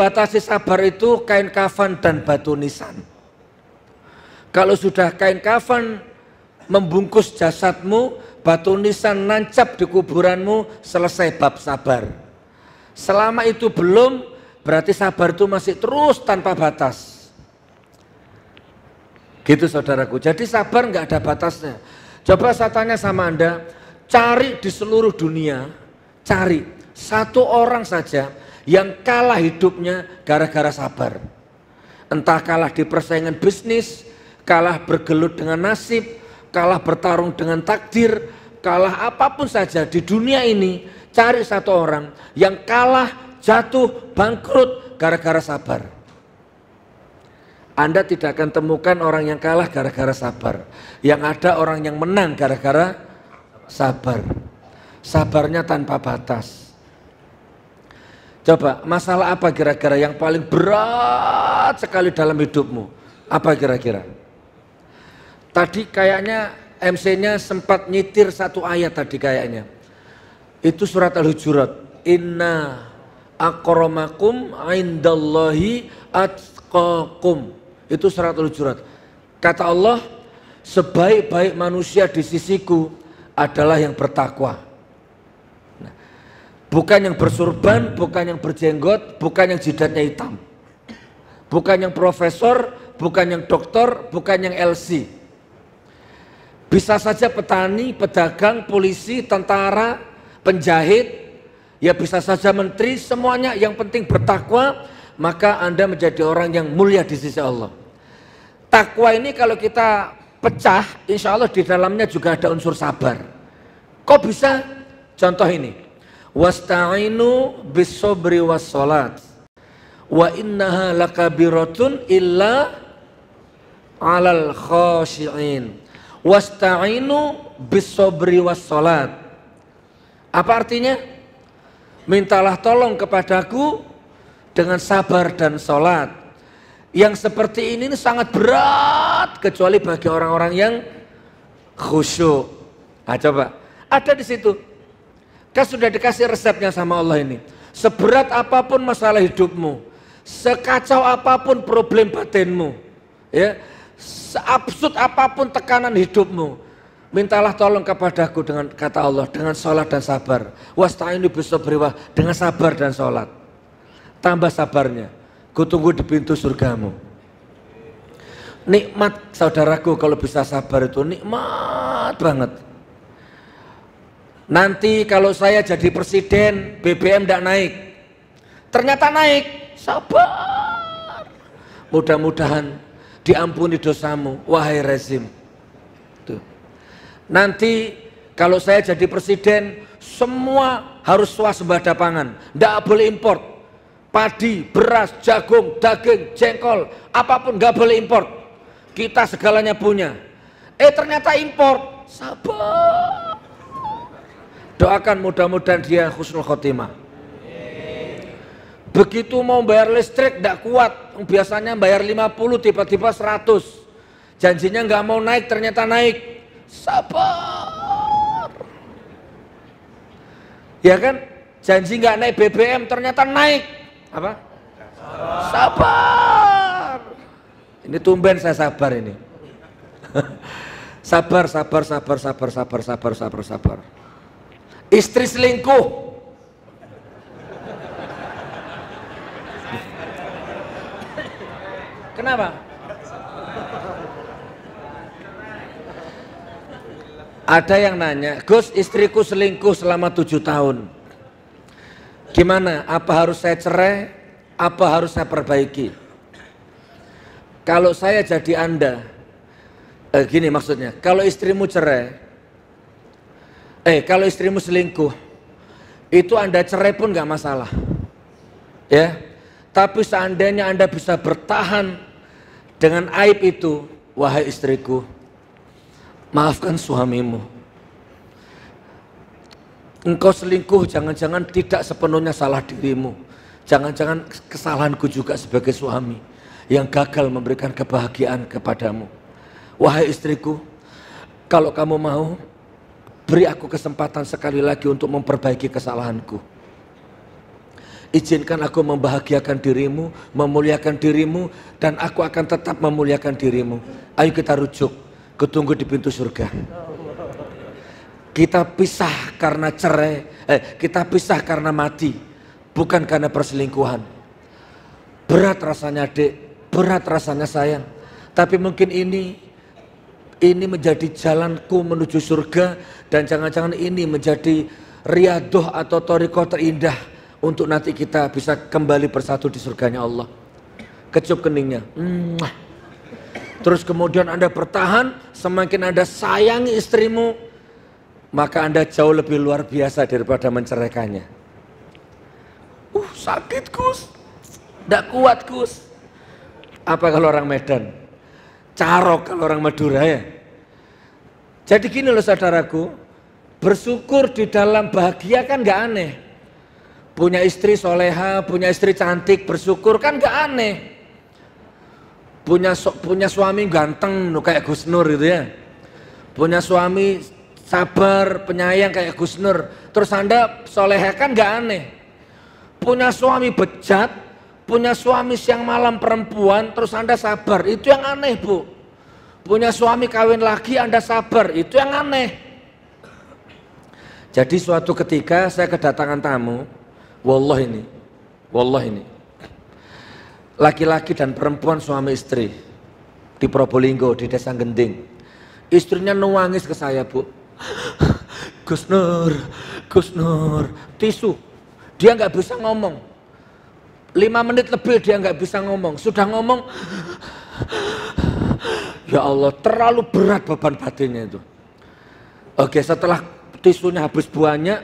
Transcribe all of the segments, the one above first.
membatasi sabar itu kain kafan dan batu nisan. Kalau sudah kain kafan membungkus jasadmu, batu nisan nancap di kuburanmu, selesai bab sabar. Selama itu belum, berarti sabar itu masih terus tanpa batas. Gitu saudaraku. Jadi sabar nggak ada batasnya. Coba saya tanya sama Anda, cari di seluruh dunia, cari satu orang saja yang kalah hidupnya gara-gara sabar. Entah kalah di persaingan bisnis, kalah bergelut dengan nasib, kalah bertarung dengan takdir, kalah apapun saja di dunia ini, cari satu orang yang kalah, jatuh, bangkrut gara-gara sabar. Anda tidak akan temukan orang yang kalah gara-gara sabar. Yang ada orang yang menang gara-gara sabar. Sabarnya tanpa batas. Coba, masalah apa kira-kira yang paling berat sekali dalam hidupmu? Apa kira-kira? Tadi kayaknya MC-nya sempat nyitir satu ayat tadi kayaknya. Itu surat Al-Hujurat. Inna akramakum indallahi atqakum. Itu surat Al-Hujurat. Kata Allah, sebaik-baik manusia di sisiku adalah yang bertakwa. Nah, bukan yang bersurban, bukan yang berjenggot, bukan yang jidatnya hitam, bukan yang profesor, bukan yang doktor, bukan yang LC. Bisa saja petani, pedagang, polisi, tentara, penjahit, ya bisa saja menteri, semuanya yang penting bertakwa, maka Anda menjadi orang yang mulia di sisi Allah. Takwa ini kalau kita pecah, insya Allah di dalamnya juga ada unsur sabar. Kok bisa? Contoh ini, wasta'inu bis-sobri was-sholat wa innaha lakabiratun illa alal khashi'in. Wasta'inu bis-sobri was-sholat. Apa artinya? Mintalah tolong kepadaku dengan sabar dan sholat. Yang seperti ini sangat berat kecuali bagi orang-orang yang khusyuk. Nah, coba, ada di situ. Kan sudah dikasih resepnya sama Allah ini. Seberat apapun masalah hidupmu, sekacau apapun problem batinmu, ya, seabsurd apapun tekanan hidupmu, mintalah tolong kepadaku dengan kata Allah, dengan sholat dan sabar. Wasta'inu bis-sobri dengan sabar dan sholat. Tambah sabarnya, ku tunggu di pintu surgamu. Nikmat saudaraku kalau bisa sabar itu nikmat banget. Nanti kalau saya jadi presiden, BBM tidak naik, ternyata naik, sabar. Mudah-mudahan diampuni dosamu, wahai rezim. Tuh. Nanti kalau saya jadi presiden, semua harus swasembada pangan, tidak boleh import. Padi, beras, jagung, daging, jengkol, apapun nggak boleh import. Kita segalanya punya. Ternyata import. Sabar. Doakan mudah-mudahan dia husnul khotimah. Begitu mau bayar listrik tidak kuat. Biasanya bayar 50, tiba-tiba 100. Janjinya nggak mau naik, ternyata naik. Sabar. Ya kan? Janji nggak naik BBM, ternyata naik. Apa? Sabar. Ini tumben saya sabar ini. Sabar, sabar, sabar, sabar, sabar, sabar, sabar, sabar. Istri selingkuh. Kenapa? Ada yang nanya, Gus, istriku selingkuh selama 7 tahun. Gimana? Apa harus saya cerai? Apa harus saya perbaiki? Kalau saya jadi Anda, gini maksudnya, kalau istrimu cerai, kalau istrimu selingkuh, itu Anda cerai pun nggak masalah, ya. Tapi seandainya Anda bisa bertahan dengan aib itu, wahai istriku, maafkan suamimu. Engkau selingkuh jangan-jangan tidak sepenuhnya salah dirimu. Jangan-jangan kesalahanku juga sebagai suami yang gagal memberikan kebahagiaan kepadamu. Wahai istriku, kalau kamu mau, beri aku kesempatan sekali lagi untuk memperbaiki kesalahanku. izinkan aku membahagiakan dirimu, memuliakan dirimu, dan aku akan tetap memuliakan dirimu. Ayo kita rujuk, kutunggu di pintu surga. Kita pisah karena cerai, kita pisah karena mati, bukan karena perselingkuhan. Berat rasanya adik, berat rasanya sayang, tapi mungkin ini menjadi jalanku menuju surga, dan jangan-jangan ini menjadi riadoh atau thariqah terindah untuk nanti kita bisa kembali bersatu di surganya Allah. Kecup keningnya. Terus kemudian Anda bertahan, semakin Anda sayangi istrimu, maka Anda jauh lebih luar biasa daripada menceraikannya. Sakit Gus, tidak kuat Gus. Apa kalau orang Medan? Carok kalau orang Madura ya. Jadi gini loh saudaraku, bersyukur di dalam bahagia kan gak aneh. Punya istri soleha, punya istri cantik, bersyukur kan gak aneh. Punya suami ganteng kayak Gus Nur gitu ya. Punya suami sabar, penyayang kayak Gus Nur. Terus Anda soleha kan gak aneh. Punya suami bejat, punya suami siang malam perempuan, terus Anda sabar, itu yang aneh Bu. Punya suami kawin lagi Anda sabar, itu yang aneh. Jadi suatu ketika saya kedatangan tamu, wallah ini, laki-laki dan perempuan suami istri di Probolinggo, di Desa Gending. Istrinya nangis ke saya Bu, Gus Nur, tisu. Dia nggak bisa ngomong, 5 menit lebih dia nggak bisa ngomong. Sudah ngomong, ya Allah, terlalu berat beban batinnya itu. Oke, setelah tisunya habis banyak,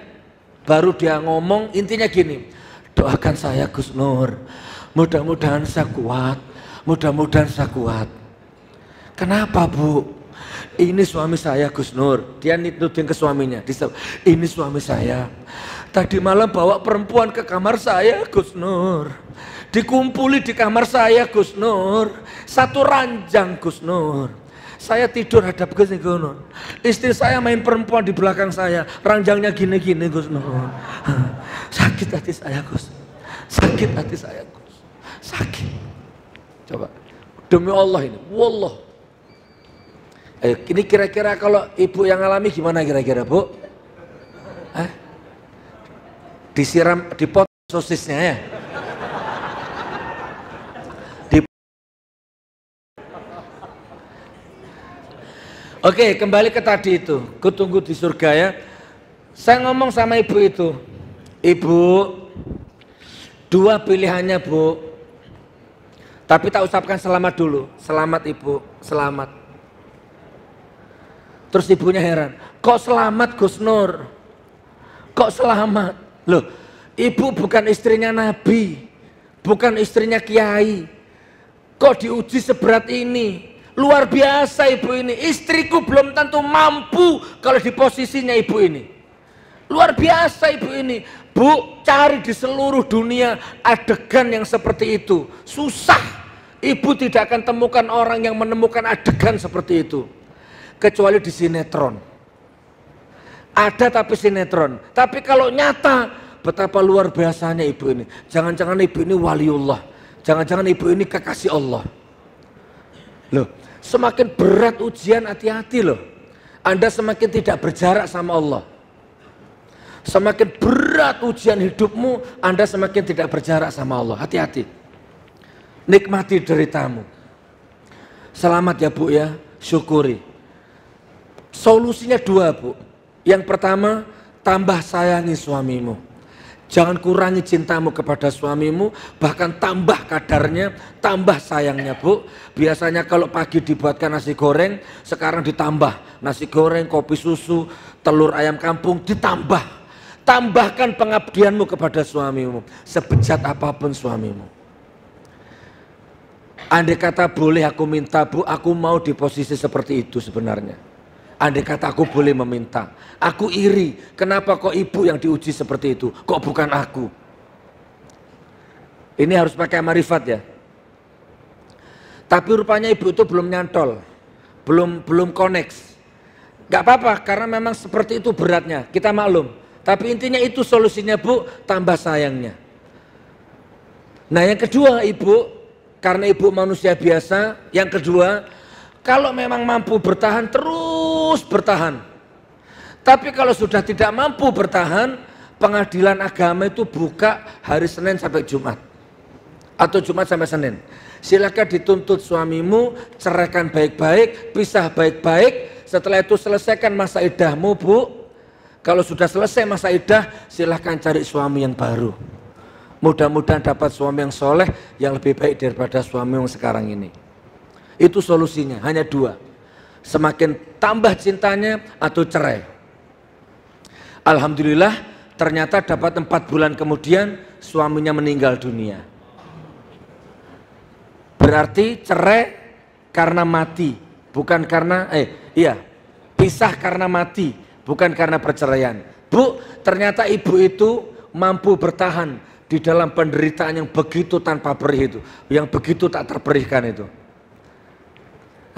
baru dia ngomong, intinya gini, doakan saya Gus Nur, mudah-mudahan saya kuat, mudah-mudahan saya kuat. Kenapa Bu? Ini suami saya Gus Nur. Dia nutupin ke suaminya, ini suami saya. Tadi malam bawa perempuan ke kamar saya Gus Nur. Dikumpuli di kamar saya Gus Nur. Satu ranjang Gus Nur. Saya tidur hadap ke Gus Nur. Istri saya main perempuan di belakang saya. Ranjangnya gini-gini Gus Nur. Sakit hati saya Gus. Sakit hati saya Gus. Sakit. Coba. Demi Allah ini. Wallah. Ini kira-kira kalau ibu yang alami gimana kira-kira Bu? Disiram, dipotong sosisnya ya. Oke, kembali ke tadi itu, kutunggu di surga ya. Saya ngomong sama ibu itu, ibu, 2 pilihannya Bu. Tapi tak ucapkan selamat dulu, selamat ibu, selamat. Terus ibunya heran, kok selamat Gus Nur? Kok selamat? Loh, ibu bukan istrinya Nabi, bukan istrinya Kiai. Kok diuji seberat ini? Luar biasa ibu ini. Istriku belum tentu mampu kalau di posisinya ibu ini. Luar biasa ibu ini. Bu, cari di seluruh dunia adegan yang seperti itu. Susah. Ibu tidak akan temukan orang yang menemukan adegan seperti itu. Kecuali di sinetron. Ada tapi sinetron. Tapi kalau nyata, betapa luar biasanya ibu ini. Jangan-jangan ibu ini waliullah. Jangan-jangan ibu ini kekasih Allah. Loh, semakin berat ujian, hati-hati loh. Anda semakin tidak berjarak sama Allah. Semakin berat ujian hidupmu, Anda semakin tidak berjarak sama Allah. Hati-hati. Nikmati deritamu. Selamat ya Bu ya, syukuri. Solusinya 2 Bu. Yang pertama, tambah sayangi suamimu. Jangan kurangi cintamu kepada suamimu, bahkan tambah kadarnya, tambah sayangnya Bu. Biasanya kalau pagi dibuatkan nasi goreng, sekarang ditambah nasi goreng, kopi susu, telur ayam kampung, ditambah. Tambahkan pengabdianmu kepada suamimu, sebejat apapun suamimu. Andai kata boleh aku minta Bu, aku mau di posisi seperti itu sebenarnya. Andai kata aku boleh meminta, aku iri, kenapa kok ibu yang diuji seperti itu, kok bukan aku? Ini harus pakai marifat ya. Tapi rupanya ibu itu belum nyantol, belum connect. Gak apa-apa, karena memang seperti itu beratnya, kita maklum. Tapi intinya itu solusinya Bu, tambah sayangnya. Nah yang kedua ibu, karena ibu manusia biasa, yang kedua, kalau memang mampu bertahan, terus bertahan. Tapi kalau sudah tidak mampu bertahan, pengadilan agama itu buka hari Senin sampai Jumat. Atau Jumat sampai Senin. Silakan dituntut suamimu, ceraikan baik-baik, pisah baik-baik. Setelah itu selesaikan masa iddahmu, Bu. Kalau sudah selesai masa iddah, silahkan cari suami yang baru. Mudah-mudahan dapat suami yang soleh, yang lebih baik daripada suami yang sekarang ini. Itu solusinya, hanya dua. Semakin tambah cintanya atau cerai. Alhamdulillah, ternyata dapat 4 bulan kemudian suaminya meninggal dunia. Berarti cerai karena mati, bukan karena, pisah karena mati, bukan karena perceraian. Bu, ternyata ibu itu mampu bertahan di dalam penderitaan yang begitu tanpa perih itu, yang begitu tak terperihkan itu.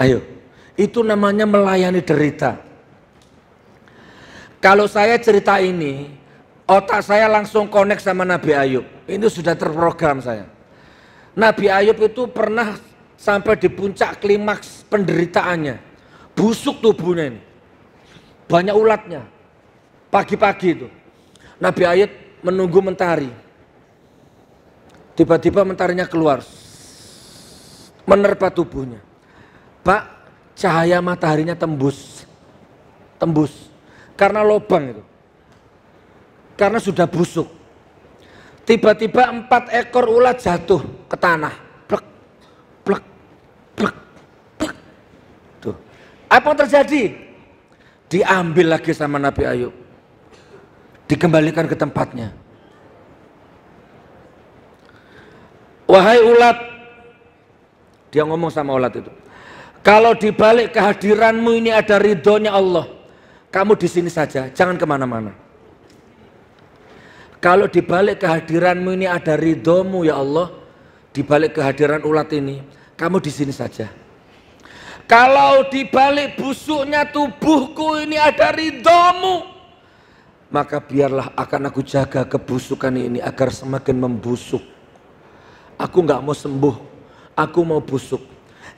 Ayo, itu namanya melayani derita. Kalau saya cerita ini, otak saya langsung connect sama Nabi Ayub. Ini sudah terprogram saya. Nabi Ayub itu pernah sampai di puncak klimaks penderitaannya. Busuk tubuhnya ini. Banyak ulatnya. Pagi-pagi itu. Nabi Ayub menunggu mentari. Tiba-tiba mentarinya keluar. Menerpa tubuhnya. Pak, cahaya mataharinya tembus. Tembus. Karena lubang itu. Karena sudah busuk. Tiba-tiba 4 ekor ulat jatuh ke tanah. Plek, plek, plek, plek. Tuh. Apa yang terjadi? Diambil lagi sama Nabi Ayub. Dikembalikan ke tempatnya. Wahai ulat, dia ngomong sama ulat itu. Kalau dibalik kehadiranmu ini ada ridhonya Allah, kamu di sini saja, jangan kemana-mana. Kalau dibalik kehadiranmu ini ada ridhomu ya Allah, dibalik kehadiran ulat ini, kamu di sini saja. Kalau dibalik busuknya tubuhku ini ada ridhomu, maka biarlah akan aku jaga kebusukan ini agar semakin membusuk. Aku nggak mau sembuh, aku mau busuk.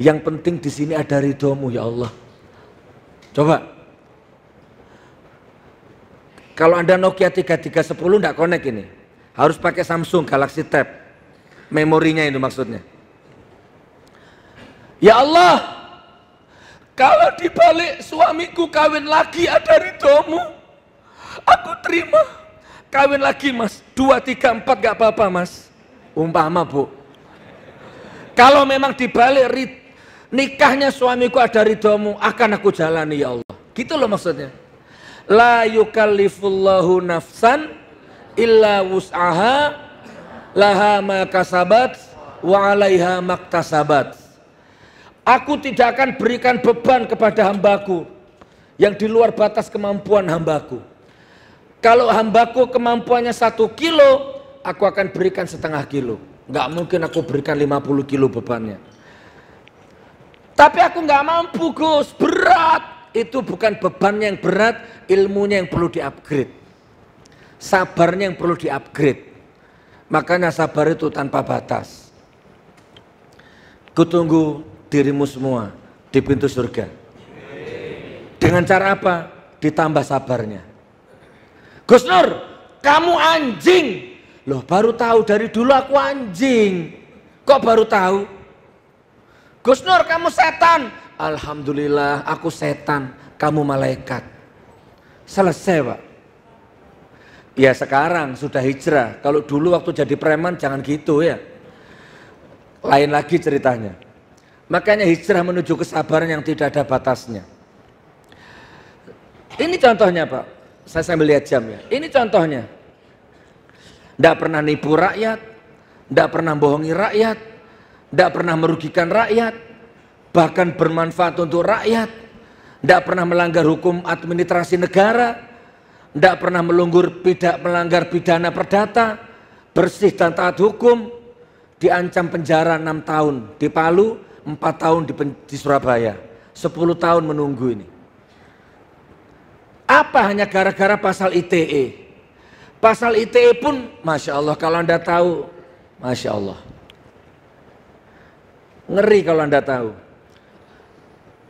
Yang penting di sini ada ridhomu ya Allah. Coba. Kalau Anda Nokia 3310 enggak connect ini. Harus pakai Samsung Galaxy Tab. Memorinya itu maksudnya. Ya Allah, kalau dibalik suamiku kawin lagi ada ridhomu, aku terima. Kawin lagi mas, 2, 3, 4 gak apa-apa mas. Umpama bu. Kalau memang dibalik nikahnya suamiku ada ridhomu, akan aku jalani ya Allah. Gitu loh maksudnya. La yukallifullahu nafsan illa wus'aha laha ma kasabat wa 'alaiha maktasabat. Aku tidak akan berikan beban kepada hambaku yang di luar batas kemampuan hambaku. Kalau hambaku kemampuannya 1 kilo, aku akan berikan 1/2 kilo. Nggak mungkin aku berikan 50 kilo bebannya. Tapi aku nggak mampu Gus, berat. Itu bukan bebannya yang berat, ilmunya yang perlu di-upgrade. Sabarnya yang perlu di-upgrade. Makanya sabar itu tanpa batas. Kutunggu dirimu semua di pintu surga. Dengan cara apa? Ditambah sabarnya. Gus Nur, kamu anjing. Loh baru tahu, dari dulu aku anjing. Kok baru tahu? Gus Nur, kamu setan. Alhamdulillah aku setan, kamu malaikat. Selesai Pak. Ya sekarang sudah hijrah. Kalau dulu waktu jadi preman jangan gitu ya. Lain lagi ceritanya. Makanya hijrah menuju kesabaran yang tidak ada batasnya. Ini contohnya Pak. Saya sambil lihat jam ya. Ini contohnya. Tidak pernah nipu rakyat, tidak pernah bohongi rakyat, tidak pernah merugikan rakyat, bahkan bermanfaat untuk rakyat, tidak pernah melanggar hukum administrasi negara, tidak pernah melanggar pidana perdata, bersih dan taat hukum, diancam penjara 6 tahun di Palu, 4 tahun di Surabaya, 10 tahun menunggu ini. Apa hanya gara-gara pasal ITE? Pasal ITE pun, Masya Allah kalau Anda tahu Masya Allah. Ngeri kalau Anda tahu.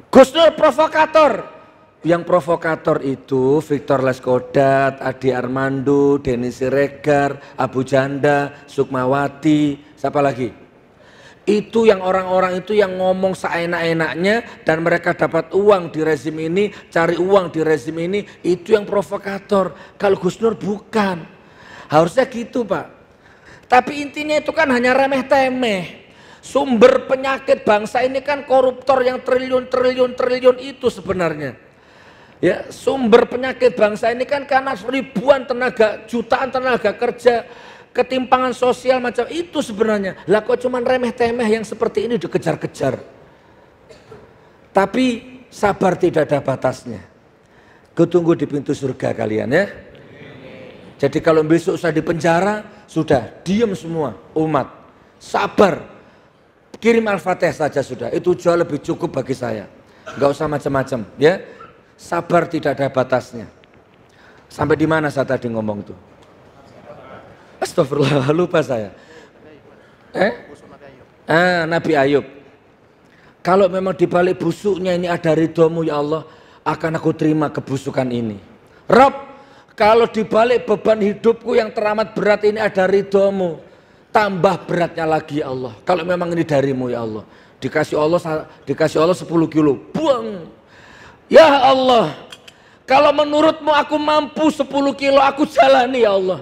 Gus Nur provokator. Yang provokator itu Victor Leskodat, Adi Armando, Denny Siregar, Abu Janda, Sukmawati, siapa lagi? Itu yang orang-orang itu yang ngomong seenak-enaknya dan mereka dapat uang di rezim ini, cari uang di rezim ini, itu yang provokator. Kalau Gus Nur bukan. Harusnya gitu Pak. Tapi intinya itu kan hanya remeh-temeh. Sumber penyakit bangsa ini kan koruptor yang triliun itu sebenarnya. Ya, sumber penyakit bangsa ini kan karena ribuan tenaga, jutaan tenaga kerja, ketimpangan sosial macam itu sebenarnya. Lah kok cuman remeh-temeh yang seperti ini dikejar-kejar. Tapi sabar tidak ada batasnya. Kutunggu di pintu surga kalian ya. Jadi kalau besok saya di penjara, sudah diam semua umat. Sabar. Kirim Al-Fatihah saja sudah. Itu jauh lebih cukup bagi saya. Enggak usah macam-macam ya. Sabar tidak ada batasnya. Sampai di mana saya tadi ngomong tuh? Astagfirullah, lupa saya. Nabi Ayub. Kalau memang dibalik busuknya ini ada ridhomu ya Allah, akan aku terima kebusukan ini. Rob, kalau dibalik beban hidupku yang teramat berat ini ada ridhomu, tambah beratnya lagi ya Allah. Kalau memang ini darimu ya Allah, dikasih Allah 10 kilo, buang. Ya Allah, kalau menurutmu aku mampu 10 kilo, aku jalani ya Allah.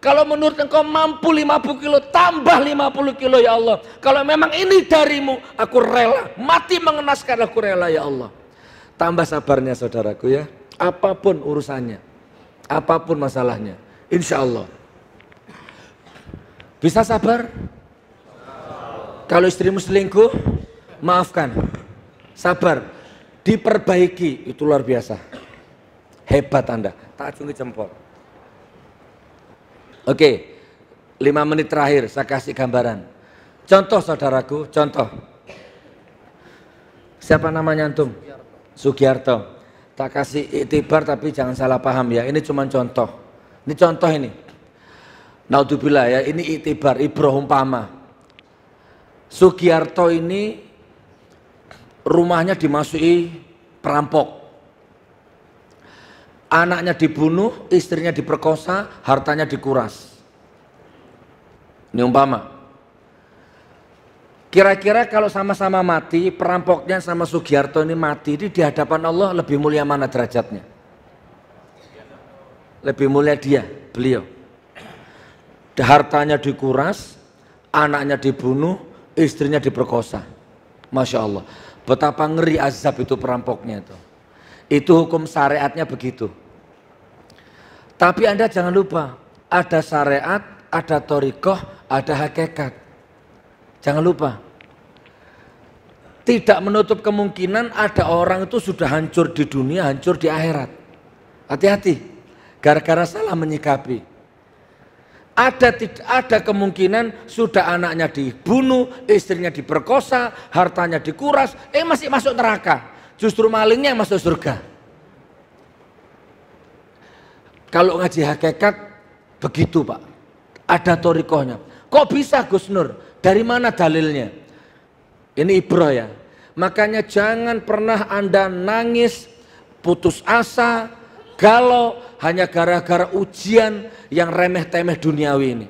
Kalau menurut engkau mampu 50 kilo, tambah 50 kilo ya Allah. Kalau memang ini darimu, aku rela, mati mengenaskan aku rela ya Allah. Tambah sabarnya saudaraku ya, apapun urusannya, apapun masalahnya, insya Allah. Bisa sabar? Kalau istrimu selingkuh, maafkan, sabar. Diperbaiki, itu luar biasa. Hebat Anda, tak acungi jempol. Oke, 5 menit terakhir saya kasih gambaran. Contoh saudaraku, contoh. Siapa namanya antum? Sugiarto. Tak kasih iktibar tapi jangan salah paham ya, ini cuma contoh. Ini contoh ini. Naudzubillah ya, ini iktibar, ibroh umpama. Sugiarto ini rumahnya dimasuki perampok, anaknya dibunuh, istrinya diperkosa, hartanya dikuras. Ini umpama. Kira-kira kalau sama-sama mati, perampoknya sama Sugiarto ini mati, di hadapan Allah lebih mulia mana derajatnya? Lebih mulia dia, beliau. Hartanya dikuras, anaknya dibunuh, istrinya diperkosa. Masya Allah. Betapa ngeri azab itu perampoknya itu. Itu hukum syariatnya begitu. Tapi Anda jangan lupa, ada syariat, ada thariqah, ada hakikat. Jangan lupa. Tidak menutup kemungkinan ada orang itu sudah hancur di dunia, hancur di akhirat. Hati-hati, gara-gara salah menyikapi. Ada kemungkinan sudah anaknya dibunuh, istrinya diperkosa, hartanya dikuras, masih masuk neraka. Justru malingnya yang masuk surga. Kalau ngaji hakikat begitu Pak, ada thariqahnya. Kok bisa Gus Nur? Dari mana dalilnya? Ini ibrah ya. Makanya jangan pernah Anda nangis, putus asa, galau hanya gara-gara ujian yang remeh-temeh duniawi ini.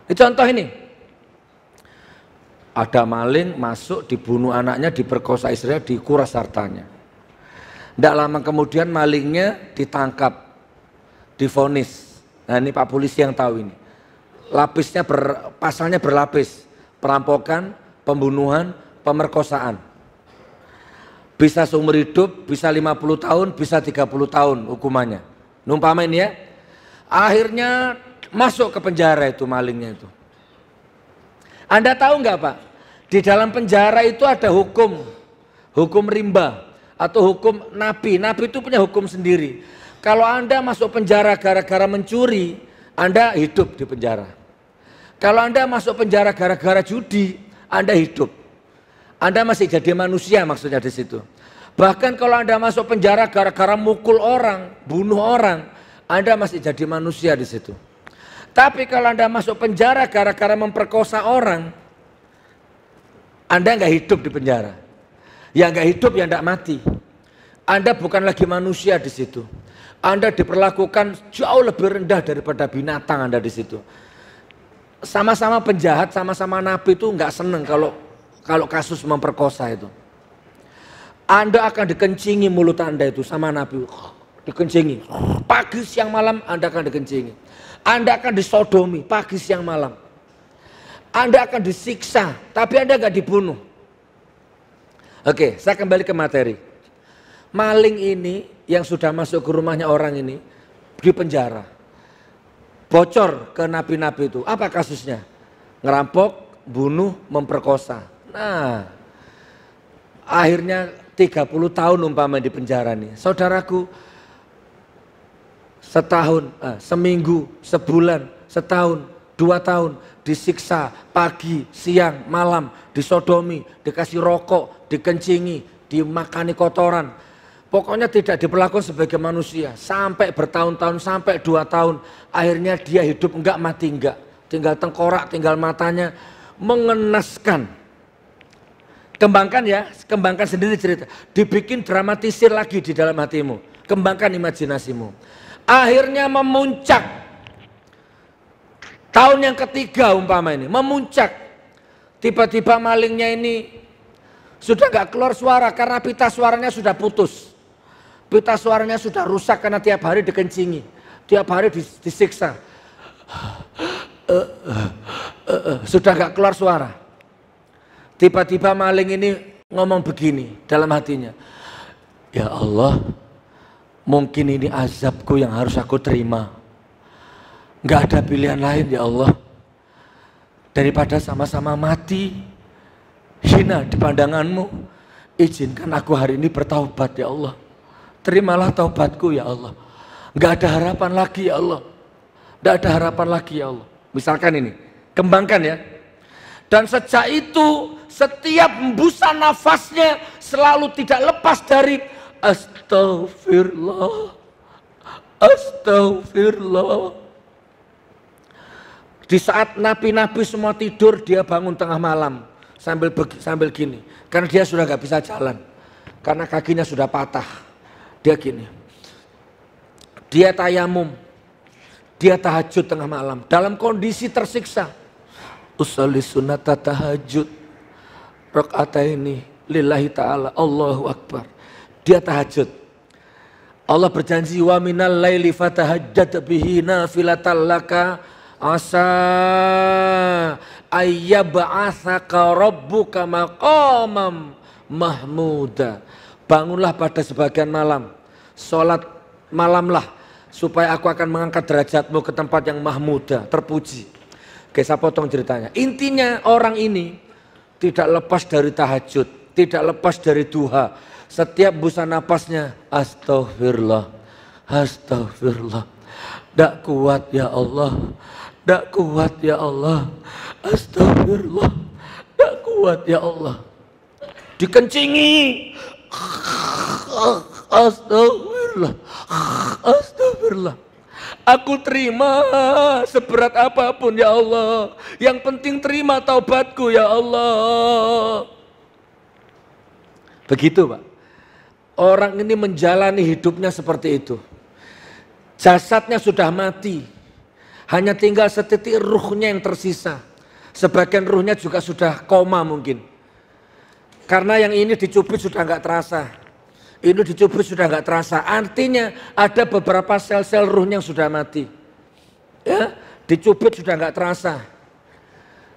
Ini contoh ini. Ada maling masuk, dibunuh anaknya, diperkosa istrinya, dikuras hartanya. Tidak lama kemudian malingnya ditangkap, divonis. Nah ini Pak Polisi yang tahu ini. Pasalnya berlapis. Perampokan, pembunuhan, pemerkosaan. Bisa seumur hidup, bisa 50 tahun, bisa 30 tahun hukumannya. Numpamain ya. Akhirnya masuk ke penjara itu malingnya itu. Anda tahu nggak Pak? Di dalam penjara itu ada hukum rimba atau hukum napi. Napi itu punya hukum sendiri. Kalau Anda masuk penjara gara-gara mencuri, Anda hidup di penjara. Kalau Anda masuk penjara gara-gara judi, Anda hidup. Anda masih jadi manusia maksudnya di situ. Bahkan kalau Anda masuk penjara gara-gara mukul orang, bunuh orang, Anda masih jadi manusia di situ. Tapi kalau Anda masuk penjara gara-gara memperkosa orang, Anda nggak hidup di penjara. Ya nggak hidup ya nggak mati. Anda bukan lagi manusia di situ. Anda diperlakukan jauh lebih rendah daripada binatang Anda di situ. Sama-sama penjahat, sama-sama napi itu nggak seneng kalau kasus memperkosa itu. Anda akan dikencingi mulut Anda itu sama napi. Dikencingi. Pagi, siang, malam Anda akan dikencingi. Anda akan disodomi pagi, siang, malam. Anda akan disiksa, tapi Anda nggak dibunuh. Oke, saya kembali ke materi. Maling ini yang sudah masuk ke rumahnya orang ini di penjara. Bocor ke napi-napi itu. Apa kasusnya? Ngerampok, bunuh, memperkosa. Nah, akhirnya 30 tahun umpama di penjara nih. Saudaraku, setahun, seminggu, sebulan, setahun, 2 tahun disiksa pagi, siang, malam, disodomi, dikasih rokok, dikencingi, dimakani kotoran. Pokoknya tidak diperlakukan sebagai manusia sampai bertahun-tahun, sampai 2 tahun. Akhirnya dia hidup enggak, mati enggak. Tinggal tengkorak, tinggal matanya, mengenaskan. Kembangkan ya, kembangkan sendiri cerita. Dibikin dramatisir lagi di dalam hatimu. Kembangkan imajinasimu. Akhirnya memuncak. Tahun yang ketiga umpama ini, memuncak. Tiba-tiba malingnya ini sudah gak keluar suara karena pita suaranya sudah putus. Pita suaranya sudah rusak karena tiap hari dikencingi. Tiap hari disiksa. Sudah gak keluar suara. Tiba-tiba maling ini ngomong begini dalam hatinya. Ya Allah, mungkin ini azabku yang harus aku terima. Gak ada pilihan lain ya Allah. Daripada sama-sama mati, hina di pandanganmu, izinkan aku hari ini bertaubat ya Allah. Terimalah taubatku ya Allah. Gak ada harapan lagi ya Allah. Gak ada harapan lagi ya Allah. Misalkan ini, kembangkan ya. Dan sejak itu setiap hembusan nafasnya selalu tidak lepas dari astagfirullah, astagfirullah. Di saat napi-napi semua tidur, dia bangun tengah malam sambil gini. Karena dia sudah gak bisa jalan. Karena kakinya sudah patah. Dia gini. Dia tayamum. Dia tahajud tengah malam. Dalam kondisi tersiksa. Usolli sunata tahajud. Rakaataini lillahi ta'ala. Allahu Akbar. Dia tahajud. Allah berjanji wa minal laili fatahajjat bihi nafilatan laka asa ayyab'atsaka rabbuka maqamam mahmuda. Bangunlah pada sebagian malam, sholat malamlah, supaya aku akan mengangkat derajatmu ke tempat yang mahmuda, terpuji. Oke, saya potong ceritanya. Intinya orang ini tidak lepas dari tahajud, tidak lepas dari duha. Setiap busan napasnya astagfirullah, astagfirullah. Dak kuat ya Allah, dak kuat ya Allah, astagfirullah, dak kuat ya Allah. Dikencingi, astagfirullah, astagfirullah. Aku terima seberat apapun ya Allah. Yang penting terima taubatku ya Allah. Begitu Pak. Orang ini menjalani hidupnya seperti itu. Jasadnya sudah mati. Hanya tinggal setitik ruhnya yang tersisa. Sebagian ruhnya juga sudah koma mungkin. Karena yang ini dicubit sudah nggak terasa. Ini dicubit sudah nggak terasa. Artinya ada beberapa sel-sel ruhnya yang sudah mati. Ya, dicubit sudah nggak terasa.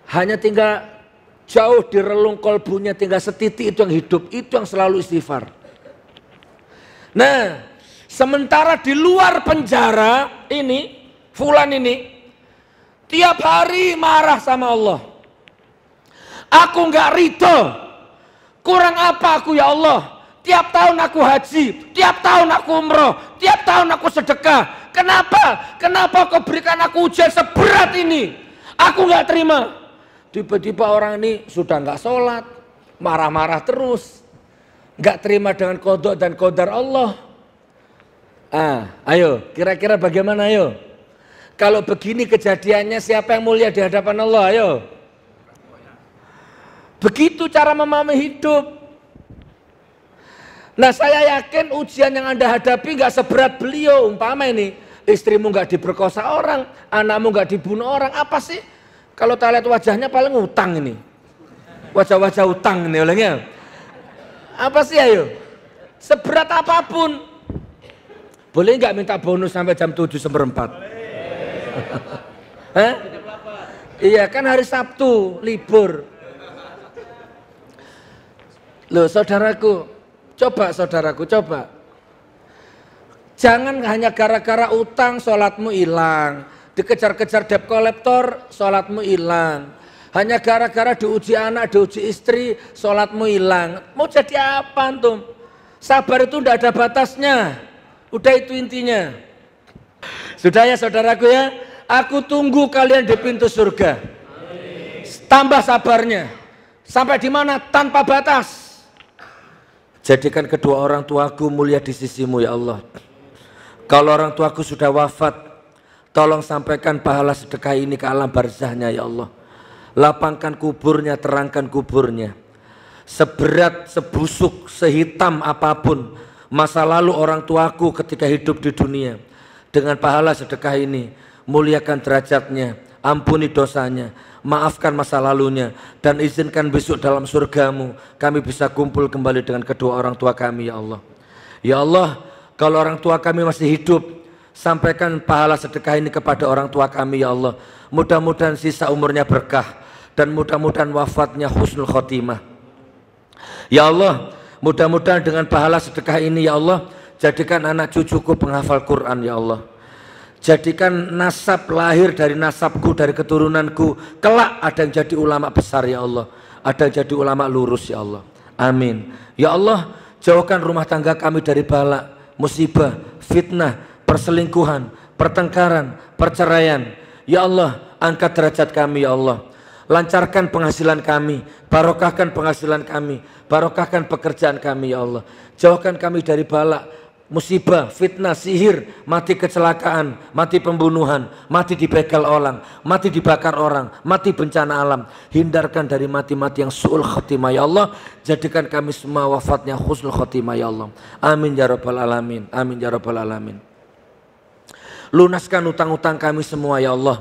Hanya tinggal jauh di relung kolbunya, tinggal setitik itu yang hidup. Itu yang selalu istighfar. Nah, sementara di luar penjara ini, fulan ini tiap hari marah sama Allah. Aku nggak ridho. Kurang apa aku ya Allah? Tiap tahun aku haji, tiap tahun aku umroh, tiap tahun aku sedekah. Kenapa? Kenapa kau berikan aku ujian seberat ini? Aku nggak terima. Tiba-tiba orang ini sudah nggak sholat, marah-marah terus, nggak terima dengan qada dan qadar Allah. Ayo, kira-kira bagaimana ayo? Kalau begini kejadiannya, siapa yang mulia di hadapan Allah? Ayo. Begitu cara memahami hidup. Nah, saya yakin ujian yang Anda hadapi nggak seberat beliau. Umpama ini, istrimu nggak diperkosa orang, anakmu nggak dibunuh orang, apa sih? Kalau kita lihat wajahnya paling utang ini. Wajah-wajah utang ini olehnya. Apa sih ayo? Seberat apapun. Boleh nggak minta bonus sampai jam 7:04? Hah? Iya kan hari Sabtu, libur. Loh saudaraku, coba. Jangan hanya gara-gara utang sholatmu hilang. Dikejar-kejar debt collector, sholatmu hilang. Hanya gara-gara diuji anak, diuji istri, sholatmu hilang. Mau jadi apa antum? Sabar itu tidak ada batasnya. Udah itu intinya. Sudah ya saudaraku ya. Aku tunggu kalian di pintu surga. Tambah sabarnya. Sampai di mana? Tanpa batas. Jadikan kedua orang tuaku mulia di sisimu ya Allah. Kalau orang tuaku sudah wafat, tolong sampaikan pahala sedekah ini ke alam barzahnya ya Allah. Lapangkan kuburnya, terangkan kuburnya. Seberat, sebusuk, sehitam apapun masa lalu orang tuaku ketika hidup di dunia, dengan pahala sedekah ini muliakan derajatnya, ampuni dosanya, maafkan masa lalunya, dan izinkan besok dalam surgamu kami bisa kumpul kembali dengan kedua orang tua kami ya Allah. Ya Allah, kalau orang tua kami masih hidup, sampaikan pahala sedekah ini kepada orang tua kami ya Allah. Mudah-mudahan sisa umurnya berkah dan mudah-mudahan wafatnya husnul khotimah. Ya Allah, mudah-mudahan dengan pahala sedekah ini ya Allah, jadikan anak cucuku penghafal Quran ya Allah. Jadikan nasab lahir dari nasabku, dari keturunanku, kelak ada yang jadi ulama besar ya Allah, ada yang jadi ulama lurus ya Allah. Amin. Ya Allah, jauhkan rumah tangga kami dari bala, musibah, fitnah, perselingkuhan, pertengkaran, perceraian. Ya Allah, angkat derajat kami ya Allah. Lancarkan penghasilan kami, barokahkan penghasilan kami, barokahkan pekerjaan kami ya Allah. Jauhkan kami dari bala, musibah, fitnah, sihir, mati kecelakaan, mati pembunuhan, mati dibegal orang, mati dibakar orang, mati bencana alam. Hindarkan dari mati-mati yang su'ul khotimah ya Allah. Jadikan kami semua wafatnya husnul khotimah ya Allah. Amin ya rabbal alamin. Amin ya rabbal alamin. Lunaskan utang-utang kami semua ya Allah.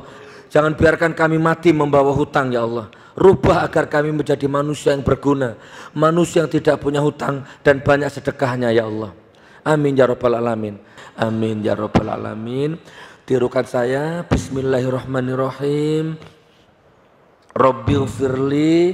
Jangan biarkan kami mati membawa hutang ya Allah. Rubah agar kami menjadi manusia yang berguna, manusia yang tidak punya hutang dan banyak sedekahnya ya Allah. Amin ya rabbal alamin. Amin ya rabbal alamin. Tirukan saya, bismillahirrahmanirrahim. Rabbighfirli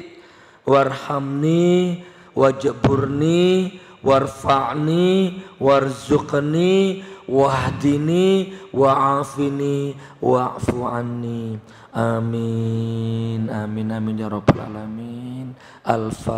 warhamni wajburni warfa'ni warzuqni wahdini wa'afini wa'fu anni. Amin amin amin ya rabbal alamin. Al-Fatihah.